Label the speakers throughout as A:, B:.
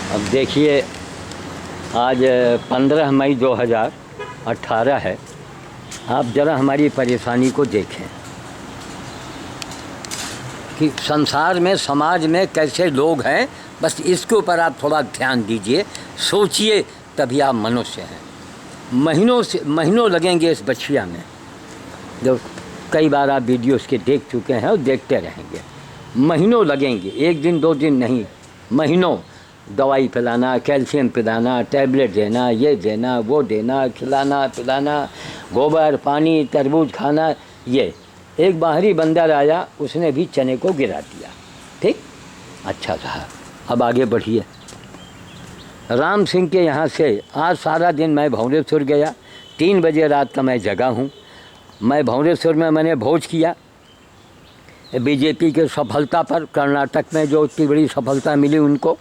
A: अब देखिए, आज 15 मई 2018 है। आप ज़रा हमारी परेशानी को देखें कि संसार में, समाज में कैसे लोग हैं। बस इसके ऊपर आप थोड़ा ध्यान दीजिए, सोचिए, तभी आप मनुष्य हैं। महीनों लगेंगे इस बछिया में, जो कई बार आप वीडियोस के देख चुके हैं और देखते रहेंगे। महीनों लगेंगे, एक दिन 2 दिन नहीं, महीनों। दवाई पिलाना, कैल्शियम पिलाना, टैबलेट देना, ये देना, वो देना, खिलाना पिलाना, गोबर पानी, तरबूज खाना। ये एक बाहरी बंदर आया, उसने भी चने को गिरा दिया। ठीक, अच्छा था। अब आगे बढ़िए। राम सिंह के यहाँ से आज सारा दिन मैं भंवरेश्वर गया। 3 बजे रात का मैं जगा हूँ। मैं भंवरेश्वर में मैंने भोज किया बीजेपी के सफलता पर। कर्नाटक में जो इतनी बड़ी सफलता मिली उनको,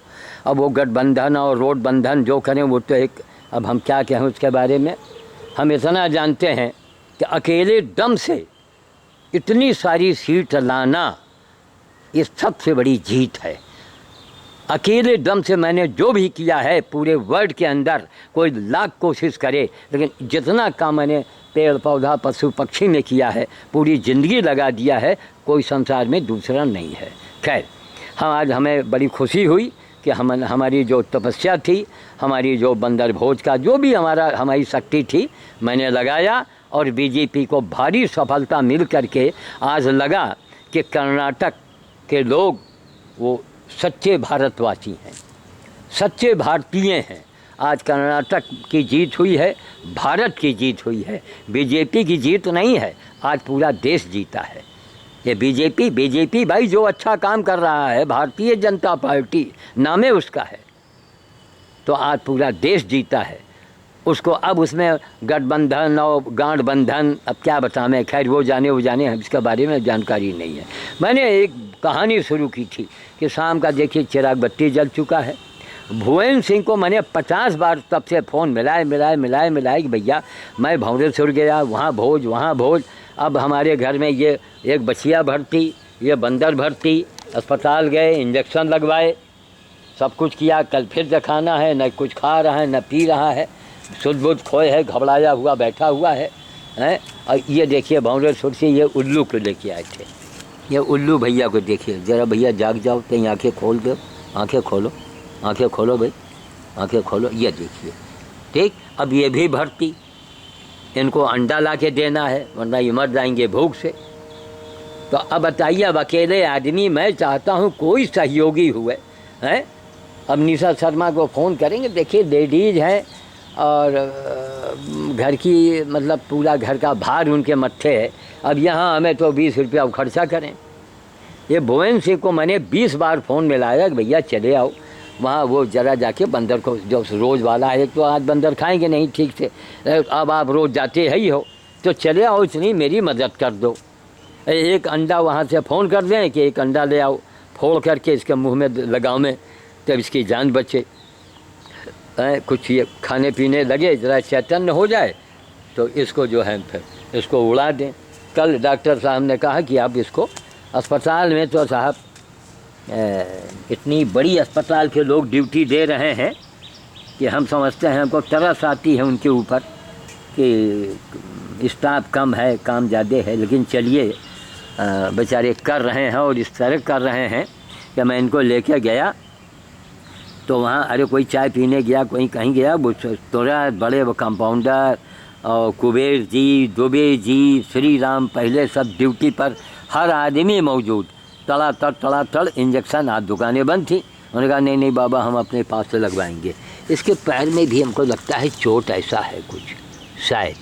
A: अब वो गठबंधन और रोड बंधन जो करें वो तो एक, अब हम क्या कहें उसके बारे में। हम इतना जानते हैं कि अकेले दम से इतनी सारी सीट लाना ये सबसे बड़ी जीत है। अकेले दम से मैंने जो भी किया है पूरे वर्ल्ड के अंदर, कोई लाख कोशिश करे, लेकिन जितना काम मैंने पेड़ पौधा पशु पक्षी में किया है, पूरी ज़िंदगी लगा दिया है, कोई संसार में दूसरा नहीं है। खैर, आज हमें बड़ी खुशी हुई कि हमारी जो तपस्या थी, हमारी जो बंदर भोज का जो भी हमारी शक्ति थी, मैंने लगाया और बीजेपी को भारी सफलता मिल करके आज लगा कि कर्नाटक के लोग वो सच्चे भारतवासी हैं, सच्चे भारतीय हैं। आज कर्नाटक की जीत हुई है, भारत की जीत हुई है, बीजेपी की जीत नहीं है। आज पूरा देश जीता है। ये बीजेपी भाई जो अच्छा काम कर रहा है, भारतीय जनता पार्टी नामे उसका है, तो आज पूरा देश जीता है उसको। अब उसमें गठबंधन और गांठ बंधन, अब क्या बताएं, खैर वो जाने हम, इसके बारे में जानकारी नहीं है। मैंने एक कहानी शुरू की थी कि शाम का देखिए चिराग बत्ती जल चुका है। भुवन सिंह को मैंने 50 बार तब से फ़ोन मिलाए कि भैया मैं भंवरेश्वर गया, वहाँ भोज। अब हमारे घर में ये एक बछिया भर्ती, ये बंदर भर्ती, अस्पताल गए, इंजेक्शन लगवाए, सब कुछ किया। कल फिर दिखाना है, न कुछ खा रहा है न पी रहा है, शुद्ध बुद्ध खोए है, घबराया हुआ बैठा हुआ है। और ये देखिए भंवरेश्वर से ये उल्लू को लेके आए थे। ये उल्लू भैया को देखिए ज़रा, भैया जाग जाओ, कहीं आँखें खोल दो, आँखें खोलो भाई, आँखें खोलो। ये देखिए, ठीक। अब ये भी भर्ती, इनको अंडा ला के देना है वरना ये मर जाएंगे भूख से। तो अब बताइए, अब अकेले आदमी, मैं चाहता हूँ कोई सहयोगी हुए हैं। अब निशा शर्मा को फ़ोन करेंगे, देखिए लेडीज़ हैं और घर की मतलब पूरा घर का भार उनके मत्थे है। अब यहाँ हमें तो 20 रुपया खर्चा करें। ये भुवन सिंह को मैंने 20 बार फ़ोन मिलाया कि भैया चले आओ वहाँ, वो ज़रा जाके बंदर को, जो रोज़ वाला है, तो आज बंदर खाएंगे नहीं ठीक से, अब आप रोज़ जाते ही हो तो चले आओ, इतनी मेरी मदद कर दो। एक अंडा वहाँ से फ़ोन कर दें कि एक अंडा ले आओ, फोड़ करके इसके मुंह में लगाओ में, तब इसकी जान बचे। कुछ ये खाने पीने लगे, ज़रा चैतन्य हो जाए तो इसको जो है फिर इसको उड़ा दें। कल डॉक्टर साहब ने कहा कि आप इसको अस्पताल में, तो साहब इतनी बड़ी अस्पताल के लोग ड्यूटी दे रहे हैं कि हम समझते हैं, हमको तरस आती है उनके ऊपर कि स्टाफ कम है, काम ज़्यादा है। लेकिन चलिए, बेचारे कर रहे हैं और इस तरह कर रहे हैं कि मैं इनको लेके गया तो वहाँ, अरे कोई चाय पीने गया, कोई कहीं गया, वो थोड़ा बड़े वो कंपाउंडर और कुबेर जी, दुबे जी, श्री राम पहले सब ड्यूटी पर, हर आदमी मौजूद। तड़ातड़ इंजेक्शन, आज दुकानें बंद थी। उन्होंने कहा नहीं बाबा, हम अपने पास से लगवाएंगे। इसके पैर में भी हमको लगता है चोट ऐसा है कुछ शायद,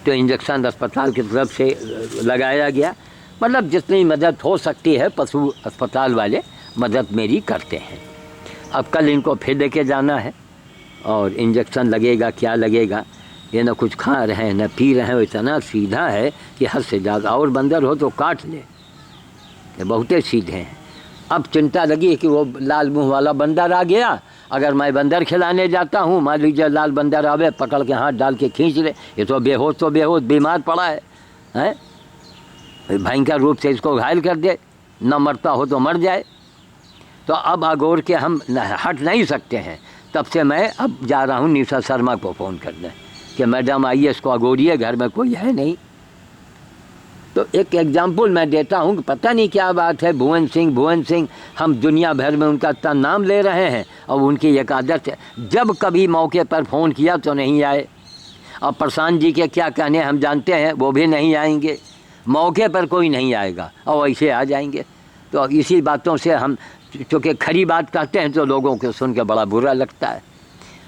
A: तो इंजेक्शन अस्पताल की तरफ से लगाया गया। मतलब जितनी मदद हो सकती है पशु अस्पताल वाले मदद मेरी करते हैं। अब कल इनको फिर लेके जाना है और इंजेक्शन लगेगा, क्या लगेगा, ये न कुछ खा रहे हैं न पी रहे हैं। इतना सीधा है कि हद से ज़्यादा, और बंदर हो तो काट ले, ये बहुते सीधे हैं। अब चिंता लगी कि वो लाल मुंह वाला बंदर आ गया, अगर मैं बंदर खिलाने जाता हूँ, मान लीजिए लाल बंदर आवे, पकड़ के हाथ डाल के खींच ले, ये तो बेहोश बीमार पड़ा है, भयंकर रूप से इसको घायल कर दे, न मरता हो तो मर जाए। तो अब अगोर के हम हट नहीं सकते हैं। तब से मैं अब जा रहा हूँ निशा शर्मा को फ़ोन करने कि मैडम आइए, इसको अगोरिए, घर में कोई है नहीं। तो एक एग्जाम्पल मैं देता हूँ कि पता नहीं क्या बात है, भुवन सिंह हम दुनिया भर में उनका इतना नाम ले रहे हैं और उनकी एक आदत है, जब कभी मौके पर फ़ोन किया तो नहीं आए। और प्रशांत जी के क्या कहने हम जानते हैं, वो भी नहीं आएंगे, मौके पर कोई नहीं आएगा और ऐसे आ जाएंगे। तो इसी बातों से हम चूँकि खरी बात कहते हैं तो लोगों को सुन के बड़ा बुरा लगता है।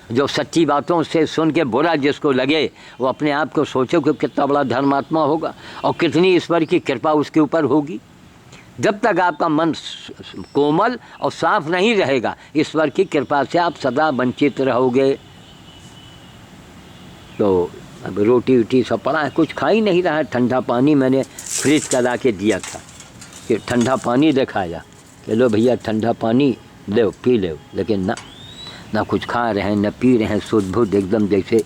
A: जो सच्ची बातों से सुन के बुरा जिसको लगे वो अपने आप को सोचो कि कितना बड़ा धर्मात्मा होगा और कितनी ईश्वर की कृपा उसके ऊपर होगी। जब तक आपका मन कोमल और साफ नहीं रहेगा, ईश्वर की कृपा से आप सदा वंचित रहोगे। तो अब रोटी वोटी सब पड़ा है, कुछ खा ही नहीं रहा है। ठंडा पानी मैंने फ्रिज का ला के दिया था कि ठंडा पानी दिखाया कि लो भैया ठंडा पानी लो पी लो, लेकिन ना कुछ खा रहे हैं, न पी रहे हैं, शुद्ध बुद्ध एकदम जैसे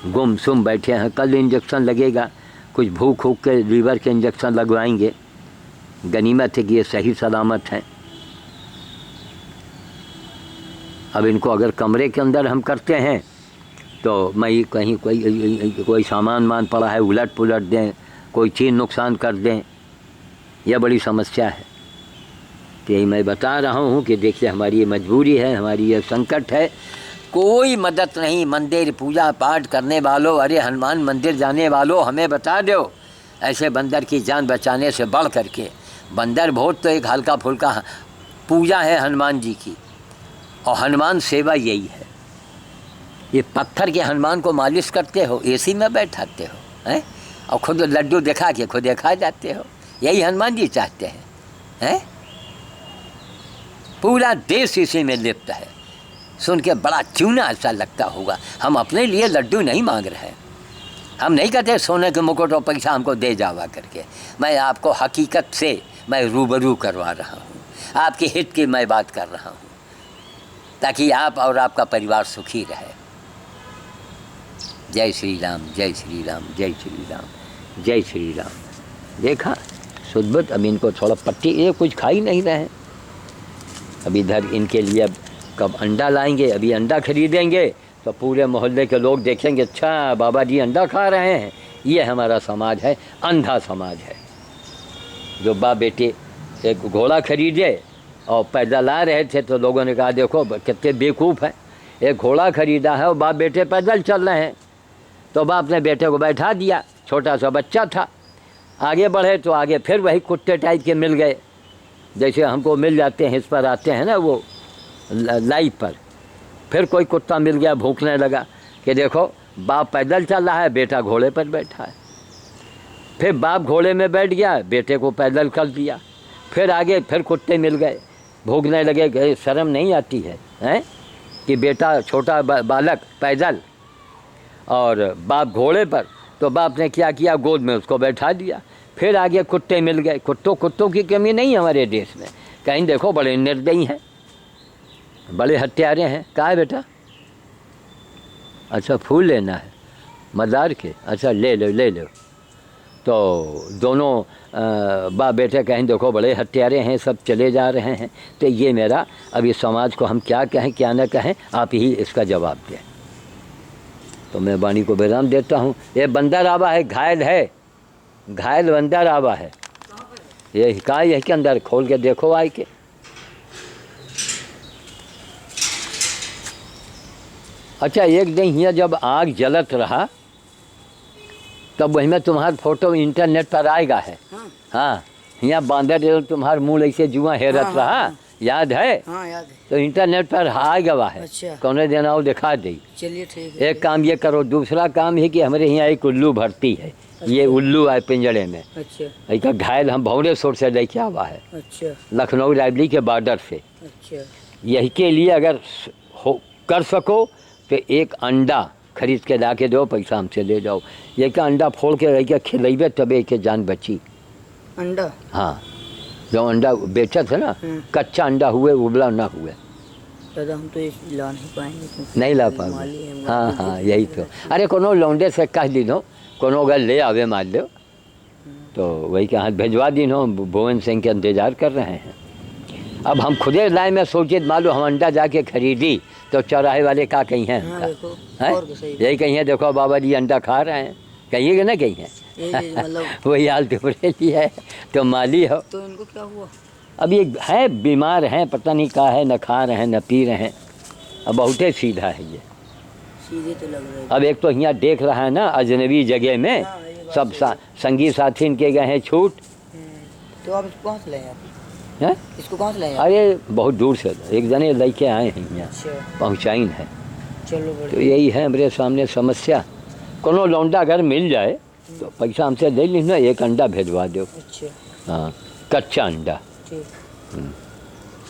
A: गुमसुम बैठे हैं। कल इंजेक्शन लगेगा, कुछ भूख भूख के लीवर के इंजेक्शन लगवाएंगे। गनीमत है कि ये सही सलामत हैं। अब इनको अगर कमरे के अंदर हम करते हैं तो मैं कहीं कोई सामान पड़ा है उलट पुलट दें, कोई चीज़ नुकसान कर दें, यह बड़ी समस्या है। तो यही मैं बता रहा हूँ कि देखिए हमारी ये मजबूरी है, हमारी ये संकट है। कोई मदद नहीं। मंदिर पूजा पाठ करने वालों, अरे हनुमान मंदिर जाने वालों, हमें बता दो ऐसे बंदर की जान बचाने से बढ़ करके। बंदर बहुत तो एक हल्का फुल्का पूजा है हनुमान जी की, और हनुमान सेवा यही है। ये पत्थर के हनुमान को मालिश करते हो, एसी में बैठाते हो हैं, और खुद लड्डू दिखा के खुद खा जाते हो। यही हनुमान जी चाहते हैं। पूरा देश इसी में लिप्त है। सुन के बड़ा चूना ऐसा लगता होगा। हम अपने लिए लड्डू नहीं मांग रहे हैं, हम नहीं कहते सोने के मुकुट और पैसा हमको दे जावा करके। मैं आपको हकीकत से मैं रूबरू करवा रहा हूँ, आपके हित की मैं बात कर रहा हूँ, ताकि आप और आपका परिवार सुखी रहे। जय श्री राम, जय श्री राम, जय श्री राम, जय श्री राम। देखा शुद्ध। अब इनको थोड़ा पट्टी, ये कुछ खा ही नहीं रहे हैं। अब इधर इनके लिए अब कब अंडा लाएंगे, अभी अंडा खरीदेंगे तो पूरे मोहल्ले के लोग देखेंगे, अच्छा बाबा जी अंडा खा रहे हैं। ये हमारा समाज है, अंधा समाज है। जो बाप बेटे एक घोड़ा खरीदे और पैदल आ रहे थे तो लोगों ने कहा देखो कितने बेवकूफ़ हैं, एक घोड़ा खरीदा है और बाप बेटे पैदल चल रहे हैं। तो बाप ने बेटे को बैठा दिया, छोटा सा बच्चा था। आगे बढ़े तो आगे फिर वही कुत्ते टाइप के मिल गए, जैसे हमको मिल जाते हैं, इस पर आते हैं ना वो लाइव पर। फिर कोई कुत्ता मिल गया, भूखने लगा कि देखो बाप पैदल चल रहा है, बेटा घोड़े पर बैठा है। फिर बाप घोड़े में बैठ गया, बेटे को पैदल कर दिया। फिर आगे फिर कुत्ते मिल गए, भूखने लगे। शर्म नहीं आती है कि बेटा छोटा बालक पैदल और बाप घोड़े पर, तो बाप ने क्या किया, गोद में उसको बैठा दिया। फिर आगे कुत्ते मिल गए। कुत्तों की कमी नहीं है हमारे देश में, कहीं देखो बड़े निर्दयी हैं, बड़े हत्यारे हैं। कहाँ है बेटा? अच्छा फूल लेना है मदार के, अच्छा ले लो। तो दोनों बाप बेटे कहीं देखो बड़े हत्यारे हैं, सब चले जा रहे हैं। तो ये मेरा अब इस समाज को हम क्या कहें क्या न कहें, आप ही इसका जवाब दें। तो मैं वाणी को विराम देता हूँ। ये बंदर आवा है, घायल बंदर आवा है। ये कहाँ है के अंदर, खोल के देखो आए के। अच्छा एक दिन यहाँ जब आग जलत रहा तब वही में तुम्हारा फोटो इंटरनेट पर आएगा है। हाँ यहाँ बांधर तुम्हारा मुँह ऐसे जुआ हेरत रहा, याद है?
B: हाँ याद है।
A: तो इंटरनेट पर आएगा है।
B: अच्छा।
A: कौन दिन आओ दिखा दे।
B: चलिए ठीक है।
A: एक काम ये करो, दूसरा काम है कि हमारे यहाँ एक उल्लू भर्ती है। अच्छा। ये उल्लू है पिंजड़े में।
B: अच्छा।
A: एक घायल हम भौरेश्वर से लेके आवा है।
B: अच्छा।
A: लखनऊ रायबली के बॉर्डर से।
B: अच्छा।
A: यही के लिए अगर कर सको तो एक अंडा खरीद के ला के दो, पैसा हमसे ले जाओ। ये का अंडा फोड़ के रह के खिलेबे तबे के जान बची।
B: अंडा?
A: हाँ जो अंडा बेचा था ना, कच्चा अंडा हुए उबला ना हुए।
B: दादा हम तो ला नहीं पाएंगे,
A: नहीं ला पाएंगे। हाँ यही तो। अरे कोनो लौंडे से कह दी नो, कोनो अगर ले आवे मान लो तो वही के हाथ भिजवा दी नो। भुवन सिंह के इंतजार कर रहे हैं। अब हम खुदे लाए में सोचे मालूम हम अंडा जाके खरीदी तो चौराहे वाले का कहीं हैं
B: हाँ देखो
A: हैं?
B: और क्या सही
A: यही कहीं है, देखो बाबा जी अंडा खा रहे हैं, कहिएगा ना कहीं है।
B: ये मतलब
A: वही हाल तुम्हारे लिए है, तो माली हो।
B: तो इनको क्या हुआ?
A: अब ये है बीमार हैं, पता नहीं क्या है, न खा रहे हैं न पी रहे हैं। अब बहुते सीधा है ये।
B: सीधे तो लग रहे हैं।
A: अब एक तो यहाँ देख रहा है ना अजनबी जगह में
B: हाँ, ये बात
A: सब
B: सही है।
A: संगी साथी इनके गए हैं छूट
B: तो आप इसको कहाँ से लाए आप?
A: हैं?
B: इसको कहाँ से लाए आप?
A: अरे बहुत दूर से एक जने लेके आए हैं यहाँ,
B: अच्छा
A: पहुँचाइन है।
B: चलो
A: तो
B: बढ़िया।
A: यही है मेरे सामने समस्या। कोनो लौंडा अगर मिल जाए तो पैसा हमसे ले ली ना, एक अंडा भेजवा दो।
B: अच्छा
A: हाँ, कच्चा अंडा
B: ठीक।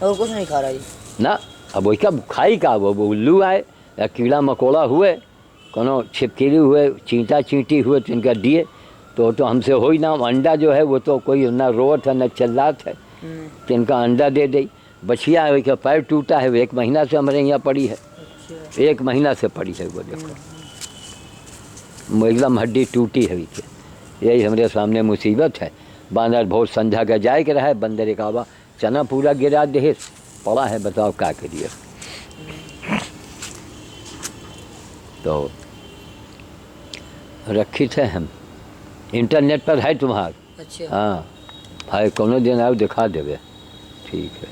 B: और कुछ नहीं खा रहा जी?
A: ना। अब वही का खाई का वो उल्लू आए या कीड़ा मकोड़ा हुए, कोनो छिपकली हुए, चींटा चींटी हुए तो इनका दिए तो हमसे हो ही ना। अंडा जो है वो तो कोई ना रोत है न चिल्लात है, तो इनका अंडा दे दे। बछिया है का पैर टूटा है, वो 1 महीना से हमारे यहाँ पड़ी है।
B: अच्छा
A: 1 महीना से पड़ी है वो, देखो वो एकदम हड्डी टूटी है के। यही हमारे सामने मुसीबत है। बांदर बहुत संझा का जाए के रहा है, बंदर एक आवा चना पूरा गिरा दे पड़ा है, बताओ क्या करिए। तो रखी थे हम, इंटरनेट पर है तुम्हारा?
B: अच्छा
A: हाँ है, कोनो दिन आओ दिखा देवे। ठीक है।